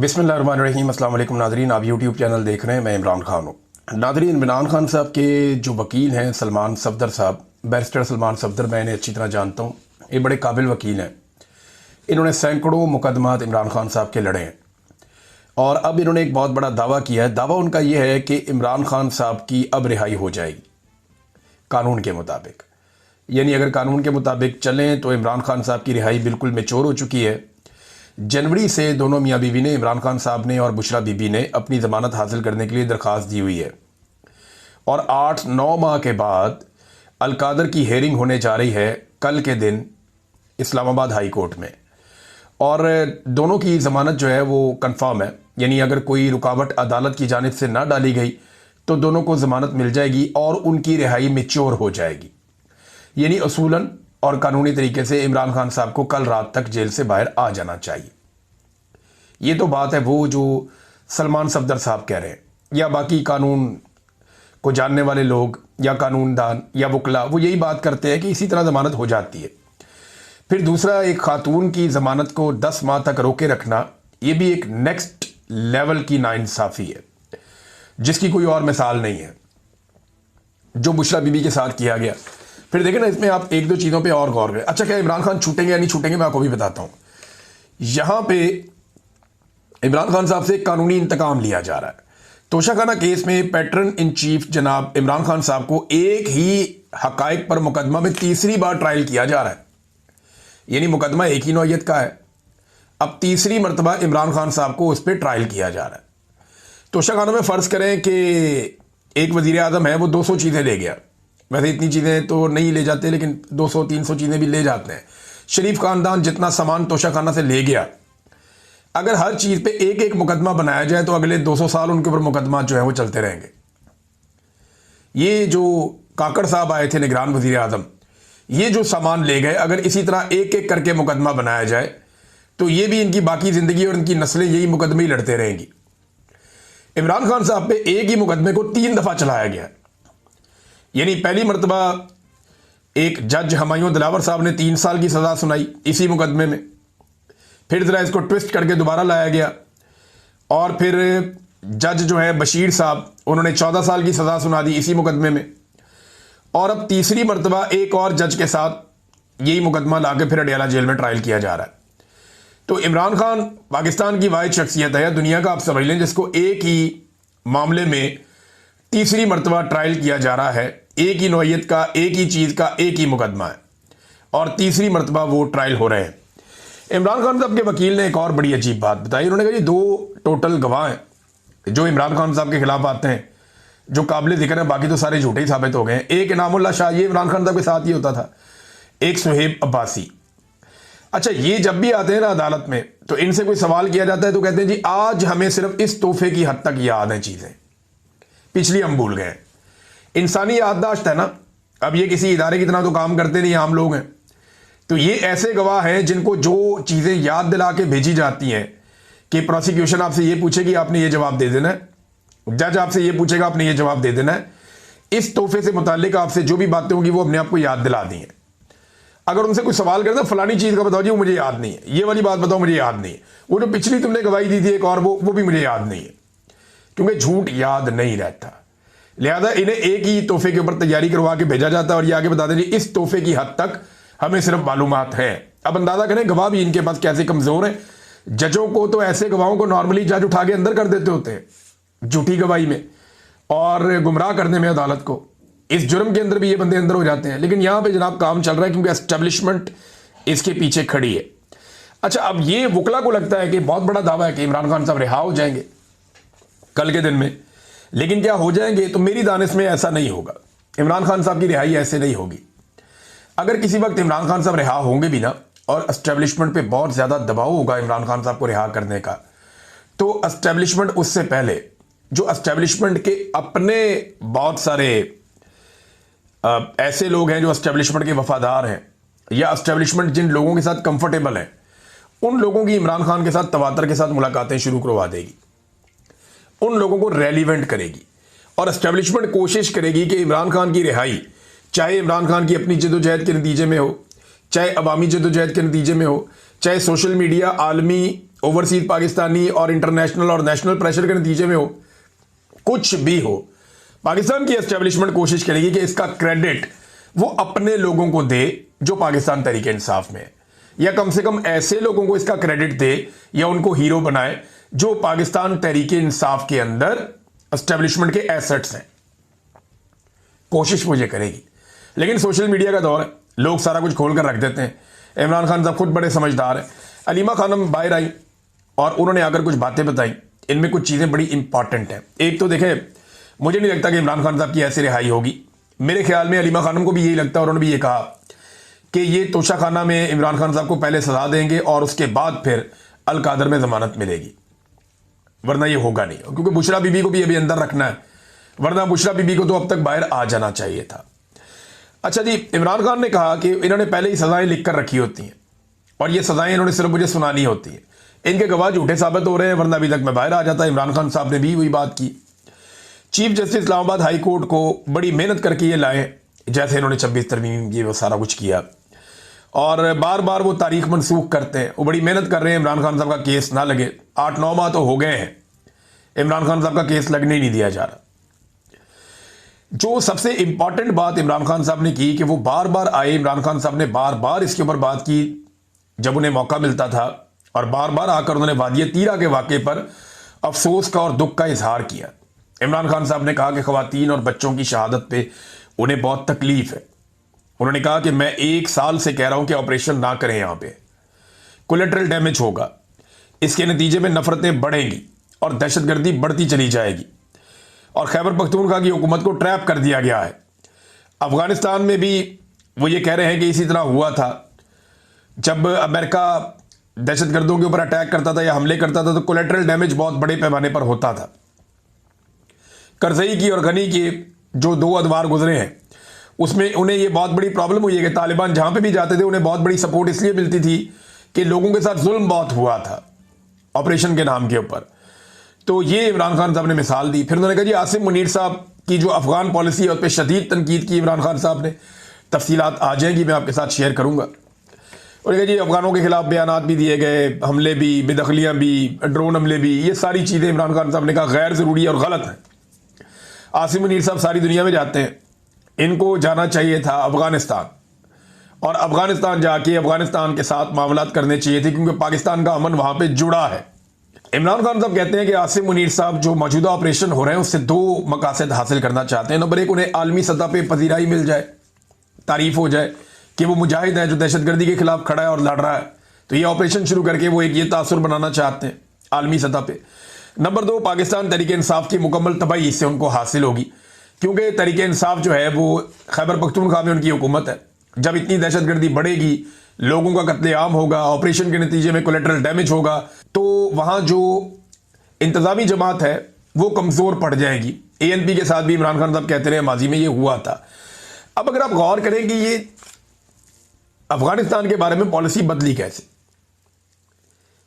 बिस्मिल्लाहिर्रहमानिर्रहीम। अस्सलाम वालेकुम नाज़रीन, आप यूट्यूब चैनल देख रहे हैं। मैं इमरान खान हूँ। नाज़रीन, इमरान खान साहब के जो वकील हैं सलमान सफदर साहब, बैरिस्टर सलमान सफदर, मैं इन्हें अच्छी तरह जानता हूँ। ये बड़े काबिल वकील हैं। इन्होंने सैकड़ों मुकदमात इमरान खान साहब के लड़े हैं और अब इन्होंने एक बहुत बड़ा दावा किया है। दावा उनका ये है कि इमरान खान साहब की अब रिहाई हो जाएगी कानून के मुताबिक। यानी अगर कानून के मुताबिक चलें तो इमरान खान साहब की रिहाई बिल्कुल मैच्योर हो चुकी है। जनवरी से दोनों मियाँ बीवी ने, इमरान खान साहब ने और बुशरा बीबी ने, अपनी ज़मानत हासिल करने के लिए दरख्वास्त दी हुई है और 8-9 माह के बाद अलकादर की हेयरिंग होने जा रही है कल के दिन इस्लामाबाद हाई कोर्ट में। और दोनों की ज़मानत जो है वो कंफर्म है। यानी अगर कोई रुकावट अदालत की जानिब से ना डाली गई तो दोनों को ज़मानत मिल जाएगी और उनकी रिहाई मैच्योर हो जाएगी। यानी असूलन और कानूनी तरीके से इमरान खान साहब को कल रात तक जेल से बाहर आ जाना चाहिए। ये तो बात है वो जो सलमान सफदर साहब कह रहे हैं, या बाकी कानून को जानने वाले लोग या कानूनदान या वकला वो यही बात करते हैं कि इसी तरह ज़मानत हो जाती है। फिर दूसरा, एक खातून की ज़मानत को 10 माह तक रोके रखना, ये भी एक नेक्स्ट लेवल की नाइंसाफ़ी है जिसकी कोई और मिसाल नहीं है, जो बुशरा बीबी के साथ किया गया। फिर देखें ना, इसमें आप एक दो चीज़ों पे और गौर करें। अच्छा, क्या इमरान खान छूटेंगे या नहीं छूटेंगे, मैं आपको भी बताता हूँ। यहाँ पे इमरान खान साहब से एक कानूनी इंतकाम लिया जा रहा है। तोशाखाना केस में पैटर्न इन चीफ जनाब इमरान खान साहब को एक ही हकायक पर मुकदमा में तीसरी बार ट्रायल किया जा रहा है। यानी मुकदमा एक ही नौयत का है, अब तीसरी मरतबा इमरान खान साहब को उस पर ट्रायल किया जा रहा है। तोशाखाना में फ़र्ज़ करें कि एक वज़ीर आज़म है, वो 200 चीज़ें ले गया। वैसे इतनी चीज़ें तो नहीं ले जाते, लेकिन 200-300 चीज़ें भी ले जाते हैं। शरीफ खानदान जितना सामान तोशाखाना से ले गया, अगर हर चीज़ पे एक एक मुकदमा बनाया जाए तो अगले 200 साल उनके ऊपर मुकदमा जो है वो चलते रहेंगे। ये जो काकड़ साहब आए थे निगरान वज़ीर आज़म, ये जो सामान ले गए, अगर इसी तरह एक एक करके मुकदमा बनाया जाए तो ये भी इनकी बाकी ज़िंदगी और इनकी नस्लें यही मुकदमे ही लड़ते रहेंगी। इमरान खान साहब पे एक ही मुकदमे को 3 दफ़ा चलाया गया। यानी पहली मरतबा एक जज हमायूं दिलावर साहब ने 3 साल की सज़ा सुनाई इसी मुकदमे में, फिर ज़रा इसको ट्विस्ट करके दोबारा लाया गया और फिर जज जो है बशीर साहब, उन्होंने 14 साल की सज़ा सुना दी इसी मुकदमे में। और अब तीसरी मरतबा एक और जज के साथ यही मुकदमा लाके फिर अडियाला जेल में ट्रायल किया जा रहा है। तो इमरान खान पाकिस्तान की वाहिद शख्सियत है, दुनिया का आप समझ लें, जिसको एक ही मामले में तीसरी मरतबा ट्रायल किया जा रहा है। एक ही नौयत का, एक ही चीज़ का, एक ही मुकदमा है और तीसरी मरतबा वो ट्रायल हो रहे हैं। इमरान खान साहब के वकील ने एक और बड़ी अजीब बात बताई। उन्होंने कहा जी 2 टोटल गवाह हैं जो इमरान खान साहब के खिलाफ आते हैं, जो काबिल जिक्र हैं, बाकी तो सारे झूठे ही साबित हो गए हैं। एक इनामुल्लाह शाह, ये इमरान खान साहब के साथ ही होता था। एक सुहेब अब्बासी। अच्छा, ये जब भी आते हैं ना अदालत में तो इनसे कोई सवाल किया जाता है तो कहते हैं जी आज हमें सिर्फ इस तोहफे की हद तक याद हैं, चीज़ें पिछली हम भूल गए। इंसानी याददाश्त है ना, अब ये किसी इदारे की तरह तो काम करते नहीं, आम लोग हैं। तो ये ऐसे गवाह हैं जिनको जो चीज़ें याद दिला के भेजी जाती हैं कि प्रोसिक्यूशन आपसे ये पूछेगी, आपने ये जवाब दे देना है, जज आपसे ये पूछेगा, आपने ये जवाब दे देना है। इस तोहफे से मुताल्लिक आपसे जो भी बातें होंगी वो अपने आप को याद दिला दी हैं। अगर उनसे कोई सवाल करता फलानी चीज़ का बताओ जी, वो मुझे याद नहीं है, ये वाली बात बताओ, मुझे याद नहीं है, वो जो पिछली तुमने गवाही दी थी एक और, वो भी मुझे याद नहीं है, क्योंकि झूठ याद नहीं रहता। लिहाजा इन्हें एक ही तोहफे के ऊपर तैयारी करवा के भेजा जाता है और ये आगे बता दें जी इस तोहफे की हद तक हमें सिर्फ मालूमात है। अब अंदाजा करें गवाह भी इनके पास कैसे कमज़ोर हैं। जजों को तो ऐसे गवाहों को नॉर्मली जज उठा के अंदर कर देते होते हैं झूठी गवाही में और गुमराह करने में अदालत को। इस जुर्म के अंदर भी ये बंदे अंदर हो जाते हैं, लेकिन यहाँ पे जनाब काम चल रहा है क्योंकि एस्टेब्लिशमेंट इसके पीछे खड़ी है। अच्छा, अब ये वकला को लगता है कि बहुत बड़ा दावा है कि इमरान खान साहब रिहा हो जाएंगे कल के दिन में, लेकिन क्या हो जाएंगे? तो मेरी दानिश में ऐसा नहीं होगा। इमरान खान साहब की रिहाई ऐसे नहीं होगी। अगर किसी वक्त इमरान खान साहब रिहा होंगे भी ना और एस्टेब्लिशमेंट पे बहुत ज़्यादा दबाव होगा इमरान खान साहब को रिहा करने का, तो एस्टेब्लिशमेंट उससे पहले जो एस्टेब्लिशमेंट के अपने बहुत सारे ऐसे लोग हैं जो एस्टेब्लिशमेंट के वफादार हैं या एस्टेब्लिशमेंट जिन लोगों के साथ कंफर्टेबल है, उन लोगों की इमरान खान के साथ तवातर के साथ मुलाकातें शुरू करवा देगी, उन लोगों को रेलिवेंट करेगी और एस्टेब्लिशमेंट कोशिश करेगी कि इमरान खान की रिहाई, चाहे इमरान खान की अपनी जदोजहद के नतीजे में हो, चाहे अवामी जदोजहद के नतीजे में हो, चाहे सोशल मीडिया, आलमी ओवरसीज पाकिस्तानी और इंटरनेशनल और नेशनल प्रेशर के नतीजे में हो, कुछ भी हो, पाकिस्तान की एस्टेब्लिशमेंट कोशिश करेगी कि इसका क्रेडिट वो अपने लोगों को दे जो पाकिस्तान तहरीक इंसाफ में है, या कम से कम ऐसे लोगों को इसका क्रेडिट दे या उनको हीरो बनाए जो पाकिस्तान तहरीक इंसाफ के अंदर एस्टेब्लिशमेंट के एसेट्स हैं। कोशिश वो ये करेगी। लेकिन सोशल मीडिया का दौर है, लोग सारा कुछ खोल कर रख देते हैं। इमरान खान साहब खुद बड़े समझदार हैं। अलीमा खानम बाहर आई और उन्होंने आकर कुछ बातें बताई, इनमें कुछ चीज़ें बड़ी इंपॉर्टेंट हैं। एक तो देखें, मुझे नहीं लगता कि इमरान खान साहब की ऐसे रिहाई होगी। मेरे ख्याल में अलीमा खानम को भी यही लगता है और उन्होंने भी ये कहा कि ये तोशाखाना में इमरान खान साहब को पहले सजा देंगे और उसके बाद फिर अल कादर में जमानत मिलेगी, वरना ये होगा नहीं। क्योंकि बुशरा बीबी को भी अभी अंदर रखना है, वरना बुशरा बीबी को तो अब तक बाहर आ जाना चाहिए था। अच्छा जी, इमरान खान ने कहा कि इन्होंने पहले ही सजाएं लिख कर रखी होती हैं और ये सजाएं इन्होंने सिर्फ मुझे सुनानी होती है। इनके गवाह झूठे साबित हो रहे हैं, वरना अभी तक मैं बाहर आ जाता। इमरान खान साहब ने भी वही बात की। Chief justice Islamabad high court को बड़ी मेहनत करके ये लाए, जैसे इन्होंने 26 तरमीम ये वो सारा कुछ किया, और बार बार वो तारीख मनसूख करते हैं। वो बड़ी मेहनत कर रहे हैं इमरान खान साहब का केस ना लगे। 8-9 माह तो हो गए हैं, इमरान खान साहब का केस लगने ही नहीं दिया जा रहा। जो सबसे इंपॉर्टेंट बात इमरान खान साहब ने की कि वो बार बार आए, इमरान खान साहब ने बार बार इसके ऊपर बात की जब उन्हें मौका मिलता था, और बार बार आकर उन्होंने वादिया तीरा के वाक़े पर अफसोस का और दुख का इजहार किया। इमरान खान साहब ने कहा कि ख़वातीन और बच्चों की शहादत पे उन्हें बहुत तकलीफ है। उन्होंने कहा कि मैं 1 साल से कह रहा हूं कि ऑपरेशन ना करें, यहां पे कोलेटरल डैमेज होगा, इसके नतीजे में नफरतें बढ़ेंगी और दहशतगर्दी बढ़ती चली जाएगी, और खैबर पख्तूनख्वा की हुकूमत को ट्रैप कर दिया गया है। अफगानिस्तान में भी वो ये कह रहे हैं कि इसी तरह हुआ था। जब अमेरिका दहशतगर्दों के ऊपर अटैक करता था या हमले करता था तो कोलेटरल डैमेज बहुत बड़े पैमाने पर होता था। करजई की और गनी के जो 2 अदवार गुजरे हैं उसमें उन्हें ये बहुत बड़ी प्रॉब्लम हुई है कि तालिबान जहां पे भी जाते थे उन्हें बहुत बड़ी सपोर्ट इसलिए मिलती थी कि लोगों के साथ जुल्म बहुत हुआ था ऑपरेशन के नाम के ऊपर। तो ये इमरान खान साहब ने मिसाल दी। फिर उन्होंने कहा जी आसिम मुनीर साहब की जो अफगान पॉलिसी है उस पर शदीद तनकीद की इमरान खान साहब ने। तफसीलात आ जाएंगी, मैं आपके साथ शेयर करूंगा। और कहा जी अफगानों के खिलाफ बयानात भी दिए गए, हमले भी, बेदखलियां भी, ड्रोन हमले भी, ये सारी चीज़ें इमरान खान साहब ने कहा गैर ज़रूरी और गलत हैं। आसिम मुनीर साहब सारी दुनिया में जाते हैं, इनको जाना चाहिए था अफगानिस्तान, और अफगानिस्तान जाके अफगानिस्तान के साथ मामलात करने चाहिए थे, क्योंकि पाकिस्तान का अमन वहां पे जुड़ा है। इमरान खान साहब कहते हैं कि आसिम मुनीर साहब जो मौजूदा ऑपरेशन हो रहे हैं उससे 2 मकासद हासिल करना चाहते हैं। नंबर 1, उन्हें आलमी सतह पे पजीराई मिल जाए, तारीफ हो जाए कि वो मुजाहिद है जो दहशतगर्दी के खिलाफ खड़ा है और लड़ रहा है। तो ये ऑपरेशन शुरू करके वो एक ये तासुर बनाना चाहते हैं आलमी सतह पे। नंबर 2, पाकिस्तान तहरीक इंसाफ की मुकम्मल तबाही इससे उनको हासिल होगी, क्योंकि तहरीक इंसाफ जो है वो खैबर पख्तूनख्वा में उनकी हुकूमत है। जब इतनी दहशतगर्दी बढ़ेगी, लोगों का कत्लेआम होगा, ऑपरेशन के नतीजे में कोलेटरल डैमेज होगा, तो वहां जो इंतजामी जमात है वो कमजोर पड़ जाएगी। ANP के साथ भी इमरान खान साहब कहते रहे माजी में ये हुआ था। अब अगर आप गौर करें कि ये अफगानिस्तान के बारे में पॉलिसी बदली कैसे,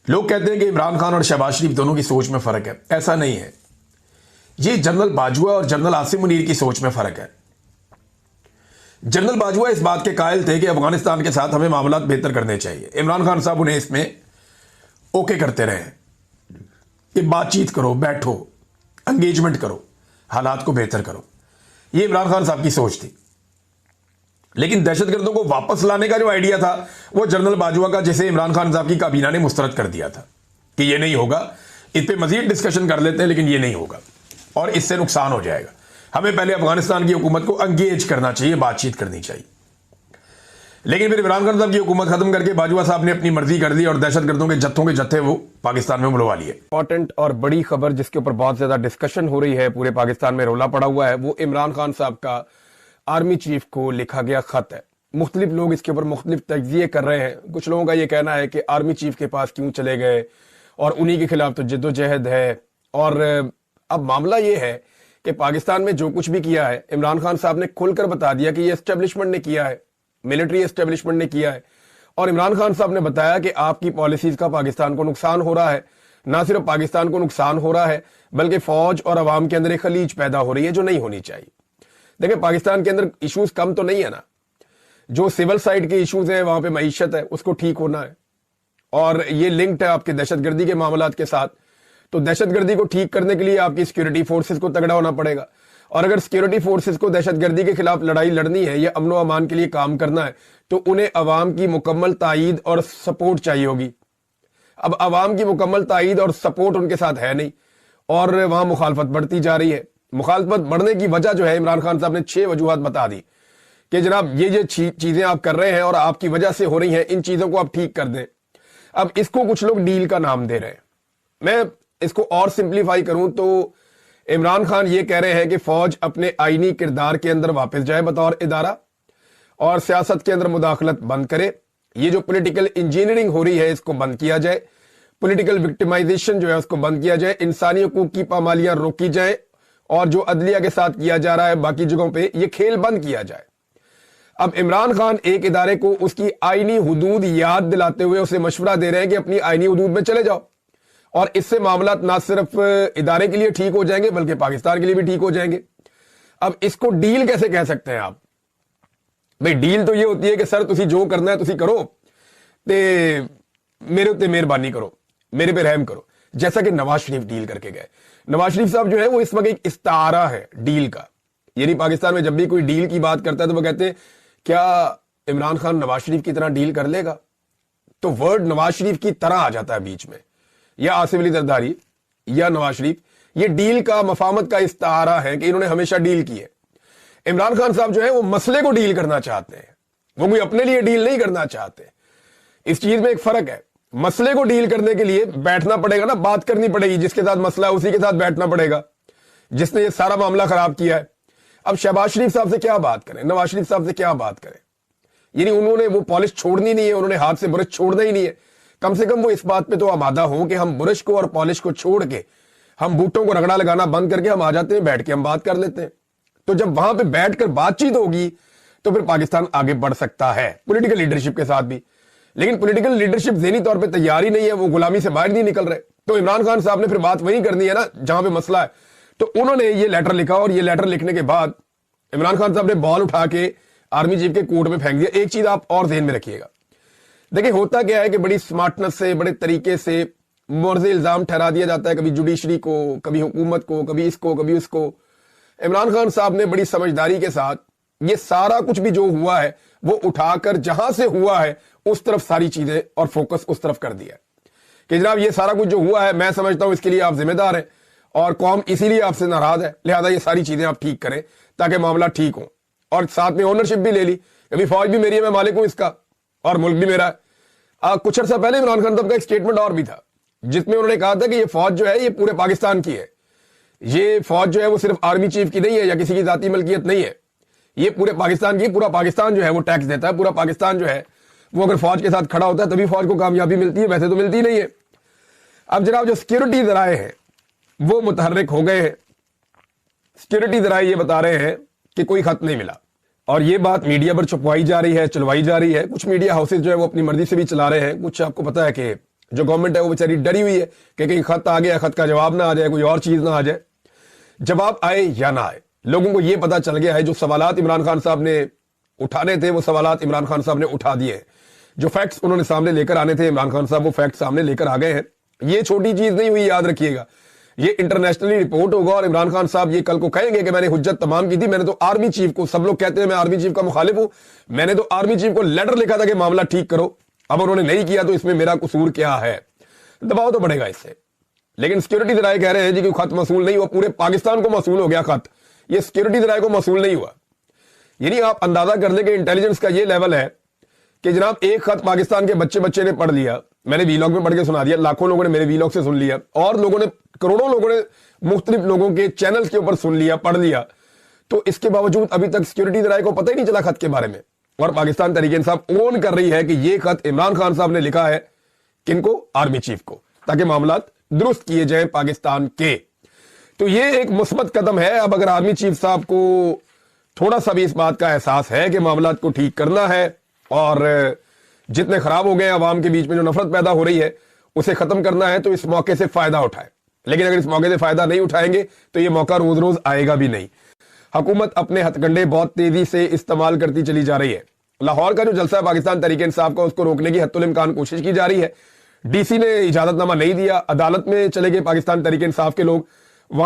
लोग कहते हैं कि इमरान खान और शहबाज शरीफ दोनों की सोच में फर्क है। ऐसा नहीं है, ये जनरल बाजवा और जनरल आसिम मुनीर की सोच में फर्क है। जनरल बाजवा इस बात के कायल थे कि अफगानिस्तान के साथ हमें मामलात बेहतर करने चाहिए। इमरान खान साहब उन्हें इसमें ओके करते रहे कि बातचीत करो, बैठो, एंगेजमेंट करो, हालात को बेहतर करो। ये इमरान खान साहब की सोच थी। लेकिन दहशतगर्दों को वापस लाने का जो आइडिया था वो जनरल बाजवा का, जिसे इमरान खान साहब की काबीना ने मुस्तरद कर दिया था कि ये नहीं होगा, इस पर मजीद डिस्कशन कर लेते हैं लेकिन ये नहीं होगा और इससे नुकसान हो जाएगा। हमें पहले अफगानिस्तान की हुकूमत को एंगेज करना चाहिए, बातचीत करनी चाहिए। लेकिन फिर इमरान खान साहब की हुकूमत खत्म करके बाजवा साहब ने अपनी मर्जी कर दी और दहशतगर्दों के जत्थे वो पाकिस्तान में बुलवा लिए। इंपॉर्टेंट और बड़ी खबर जिसके ऊपर बहुत ज्यादा डिस्कशन हो रही है, पूरे पाकिस्तान में रोला पड़ा हुआ है, वो इमरान खान साहब का आर्मी चीफ को लिखा गया खत है। मुख्तलिफ लोग इसके ऊपर मुख्तलिफ तज्जिए कर रहे हैं। कुछ लोगों का ये कहना है कि आर्मी चीफ के पास क्यों चले गए और उन्हीं के खिलाफ तो जद्दोजहद है। और अब मामला ये है कि पाकिस्तान में जो कुछ भी किया है इमरान खान साहब ने खुलकर बता दिया कि ये एस्टेब्लिशमेंट ने किया है, मिलिट्री एस्टेब्लिशमेंट ने किया है। और इमरान खान साहब ने बताया कि आपकी पॉलिसीज का पाकिस्तान को नुकसान हो रहा है। ना सिर्फ पाकिस्तान को नुकसान हो रहा है बल्कि फौज और अवाम के अंदर एक खलीज पैदा हो रही है जो नहीं होनी चाहिए। देखिए पाकिस्तान के अंदर इश्यूज कम तो नहीं है ना, जो सिविल साइड के इश्यूज हैं वहां पे मईशत है उसको ठीक होना है, اور یہ لنکڈ ہے آپ کے دہشت گردی کے معاملات کے ساتھ. تو دہشت گردی کو ٹھیک کرنے کے لیے آپ کی سیکورٹی فورسز کو تگڑا ہونا پڑے گا, اور اگر سیکورٹی فورسز کو دہشت گردی کے خلاف لڑائی لڑنی ہے یا امن و امان کے لیے کام کرنا ہے تو انہیں عوام کی مکمل تائید اور سپورٹ چاہیے ہوگی. اب عوام کی مکمل تائید اور سپورٹ ان کے ساتھ ہے نہیں, اور وہاں مخالفت بڑھتی جا رہی ہے. مخالفت بڑھنے کی وجہ جو ہے عمران خان صاحب نے 6 وجوہات بتا دی کہ جناب یہ چیزیں آپ کر رہے ہیں اور آپ کی وجہ سے ہو رہی ہیں, ان چیزوں کو آپ ٹھیک کر دیں. اب اس کو کچھ لوگ ڈیل کا نام دے رہے ہیں. میں اس کو اور سمپلیفائی کروں تو عمران خان یہ کہہ رہے ہیں کہ فوج اپنے آئینی کردار کے اندر واپس جائے بطور ادارہ, اور سیاست کے اندر مداخلت بند کرے. یہ جو پولیٹیکل انجینئرنگ ہو رہی ہے اس کو بند کیا جائے, پولیٹیکل وکٹمائزیشن جو ہے اس کو بند کیا جائے, انسانی حقوق کی پامالیاں روکی جائیں, اور جو عدلیہ کے ساتھ کیا جا رہا ہے باقی جگہوں پہ یہ کھیل بند کیا جائے. اب عمران خان ایک ادارے کو اس کی آئینی حدود یاد دلاتے ہوئے اسے مشورہ دے رہے ہیں کہ اپنی آئینی حدود میں چلے جاؤ, اور اس سے معاملات نہ صرف ادارے کے لیے ٹھیک ہو جائیں گے بلکہ پاکستان کے لیے بھی ٹھیک ہو جائیں گے. اب اس کو ڈیل کیسے کہہ سکتے ہیں آپ؟ بھئی ڈیل تو یہ ہوتی ہے کہ سر تسی جو کرنا ہے تسی کرو, تے میرے اتنے مہربانی کرو, میرے پہ رحم کرو, جیسا کہ نواز شریف ڈیل کر کے گئے. نواز شریف صاحب جو ہے وہ اس وقت ایک استعارہ ہے ڈیل کا. یعنی پاکستان میں جب بھی کوئی ڈیل کی بات کرتا ہے تو وہ کہتے ہیں کیا عمران خان نواز شریف کی طرح ڈیل کر لے گا؟ تو ورڈ نواز شریف کی طرح آ جاتا ہے بیچ میں, یا آصف علی زرداری یا نواز شریف. یہ ڈیل کا مفاہمت کا استعارہ ہے کہ انہوں نے ہمیشہ ڈیل کی ہے. عمران خان صاحب جو ہے وہ مسئلے کو ڈیل کرنا چاہتے ہیں, وہ کوئی اپنے لیے ڈیل نہیں کرنا چاہتے. اس چیز میں ایک فرق ہے. مسئلے کو ڈیل کرنے کے لیے بیٹھنا پڑے گا نا, بات کرنی پڑے گی, جس کے ساتھ مسئلہ ہے اسی کے ساتھ بیٹھنا پڑے گا جس نے یہ سارا معاملہ خراب کیا ہے. اب شہباز شریف صاحب سے کیا بات کریں, نواز شریف صاحب سے کیا بات کریں؟ یعنی انہوں نے وہ پالش چھوڑنی نہیں ہے, انہوں نے ہاتھ سے برش چھوڑنا ہی نہیں ہے. کم سے کم وہ اس بات پہ تو آمادہ ہوں کہ ہم برش کو اور پالش کو چھوڑ کے, ہم بوٹوں کو رگڑا لگانا بند کر کے ہم آ جاتے ہیں, بیٹھ کے ہم بات کر لیتے ہیں. تو جب وہاں پہ بیٹھ کر بات چیت ہوگی تو پھر پاکستان آگے بڑھ سکتا ہے پولیٹیکل لیڈرشپ کے ساتھ بھی. لیکن پولیٹیکل لیڈرشپ ذہنی طور پہ تیار ہی نہیں ہے, وہ غلامی سے باہر نہیں نکل رہے. تو عمران خان صاحب نے پھر بات وہی کرنی ہے نا جہاں پہ مسئلہ ہے. تو انہوں نے یہ لیٹر لکھا, اور یہ لیٹر لکھنے کے بعد عمران خان صاحب نے بال اٹھا کے آرمی چیف کے کوٹ میں پھینک دیا. ایک چیز آپ اور ذہن میں رکھیے گا, دیکھیں ہوتا کیا ہے کہ بڑی سمارٹنس سے, بڑے طریقے سے مورز الزام ٹھہرا دیا جاتا ہے, کبھی جوڈیشری کو, کبھی حکومت کو, کبھی اس کو, کبھی اس کو. عمران خان صاحب نے بڑی سمجھداری کے ساتھ یہ سارا کچھ بھی جو ہوا ہے وہ اٹھا کر جہاں سے ہوا ہے اس طرف ساری چیزیں اور فوکس اس طرف کر دیا کہ جناب یہ سارا کچھ جو ہوا ہے میں سمجھتا ہوں اس کے لیے آپ ذمہ دار ہیں, اور قوم اسی لیے آپ سے ناراض ہے, لہذا یہ ساری چیزیں آپ ٹھیک کریں تاکہ معاملہ ٹھیک ہوں. اور ساتھ میں اونرشپ بھی لے لی, ابھی فوج بھی میری ہے, میں مالک ہوں اس کا, اور ملک بھی میرا ہے. کچھ عرصہ پہلے عمران خان صاحب کا ایک سٹیٹمنٹ اور بھی تھا جس میں انہوں نے کہا تھا کہ یہ فوج جو ہے یہ پورے پاکستان کی ہے, یہ فوج جو ہے وہ صرف آرمی چیف کی نہیں ہے یا کسی کی ذاتی ملکیت نہیں ہے, یہ پورے پاکستان کی, پورا پاکستان جو ہے وہ ٹیکس دیتا ہے, پورا پاکستان جو ہے وہ اگر فوج کے ساتھ کھڑا ہوتا ہے تبھی فوج کو کامیابی ملتی ہے, ویسے تو ملتی نہیں ہے. اب جناب جو سیکورٹی ذرائع ہیں وہ متحرک ہو گئے ہیں. سیکورٹی ذرائع یہ بتا رہے ہیں کہ کوئی خط نہیں ملا, اور یہ بات میڈیا پر چھپوائی جا رہی ہے, چلوائی جا رہی ہے. کچھ میڈیا ہاؤسز جو ہے وہ اپنی مرضی سے بھی چلا رہے ہیں, کچھ آپ کو پتا ہے کہ جو گورنمنٹ ہے وہ بیچاری ڈری ہوئی ہے کہ کہیں خط آ گیا, خط کا جواب نہ آ جائے, کوئی اور چیز نہ آ جائے. جواب آئے یا نہ آئے, لوگوں کو یہ پتا چل گیا ہے جو سوالات عمران خان صاحب نے اٹھانے تھے وہ سوالات عمران خان صاحب نے اٹھا دیے ہیں. جو فیکٹس انہوں نے سامنے لے کر آنے تھے عمران خان صاحب وہ فیکٹس سامنے لے کر آ گئے ہیں. یہ چھوٹی چیز نہیں ہوئی, یاد رکھیے گا, یہ انٹرنیشنلی رپورٹ ہوگا. اور عمران خان صاحب یہ کل کو کہیں گے کہ میں نے حجت تمام کی تھی, میں نے تو آرمی چیف کو, سب لوگ کہتے ہیں میں آرمی چیف کا مخالف ہوں, میں نے تو آرمی چیف کو لیٹر لکھا تھا کہ معاملہ ٹھیک کرو, اب انہوں نے نہیں کیا تو اس میں میرا قصور کیا ہے؟ دباؤ تو پڑے گا اس سے. لیکن سیکورٹی ذرائع کہہ رہے ہیں جی کہ خط موصول نہیں ہوا, پورے پاکستان کو موصول ہو گیا خط, یہ سیکورٹی ذرائع کو موصول نہیں ہوا. یعنی آپ اندازہ کر لیں کہ انٹیلیجنس کا یہ لیول ہے کہ جناب ایک خط پاکستان کے بچے نے پڑھ لیا, میں نے ویلاگ میں پڑھ کے سنا دیا, لاکھوں لوگوں نے میرے ویلاگ سے سن لیا, اور لوگوں نے, کروڑوں لوگوں نے مختلف لوگوں کے چینلز کے اوپر سن لیا, پڑھ لیا. تو اس کے باوجود ابھی تک سیکورٹی ذرائع کو پتہ ہی نہیں چلا خط کے بارے میں. اور پاکستان تحریک انصاف اون کر رہی ہے کہ یہ خط عمران خان صاحب نے لکھا ہے, کن کو؟ آرمی چیف کو, تاکہ معاملات درست کیے جائیں پاکستان کے. تو یہ ایک مثبت قدم ہے. اب اگر آرمی چیف صاحب کو تھوڑا سا بھی اس بات کا احساس ہے کہ معاملات کو ٹھیک کرنا ہے اور جتنے خراب ہو گئے ہیں عوام کے بیچ میں جو نفرت پیدا ہو رہی ہے اسے ختم کرنا ہے, تو اس موقع سے فائدہ اٹھائے. لیکن اگر اس موقع سے فائدہ نہیں اٹھائیں گے تو یہ موقع روز روز آئے گا بھی نہیں. حکومت اپنے ہتھ کنڈے بہت تیزی سے استعمال کرتی چلی جا رہی ہے. لاہور کا جو جلسہ ہے پاکستان تحریک انصاف کا, اس کو روکنے کی حتی الامکان کوشش کی جا رہی ہے. ڈی سی نے اجازت نامہ نہیں دیا, عدالت میں چلے گئے پاکستان تحریک انصاف کے لوگ,